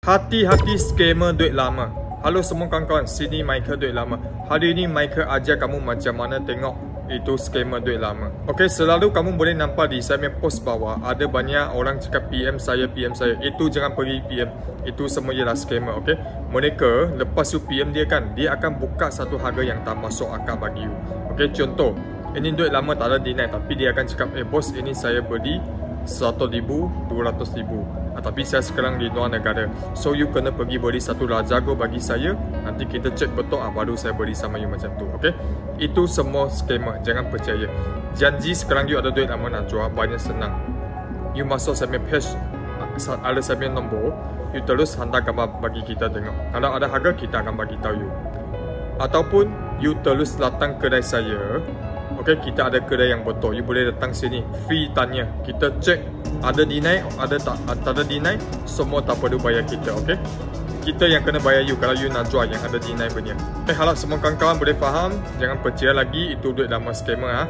Hati-hati scammer duit lama. Halo semua kawan-kawan, sini Michael duit lama. Hari ini Michael ajar kamu macam mana tengok itu scammer duit lama. Okey, selalu kamu boleh nampak di saya post bawah ada banyak orang cakap PM saya. Itu jangan pergi PM. Itu semua ialah scammer, okey. Mereka lepas you PM dia kan, dia akan buka satu harga yang tak masuk akal bagi you. Okey, contoh, ini duit lama tak ada deny tapi dia akan cakap, bos, ini saya beli 100,000, 200,000. Tapi saya sekarang di luar negara, so you kena pergi beli satu Rajago bagi saya. Nanti kita cek betul baru saya beli sama you macam tu. Okay? Itu semua scammer, jangan percaya. Janji sekarang you ada duit lama nak jual, banyak senang. You masuk saya page, ada saya nombor, you terus hantar gambar bagi kita tengok. Kalau ada harga, kita akan bagi tahu you. Ataupun you terus datang kedai saya. Okay, kita ada kedai yang betul. You boleh datang sini, free tanya. Kita cek ada deny, ada tak ada deny, semua tak perlu bayar kita. Okay, kita yang kena bayar you kalau you nak jual yang ada deny punya. Okay, harap semua kawan-kawan boleh faham. Jangan percaya lagi itu duit lama scammer.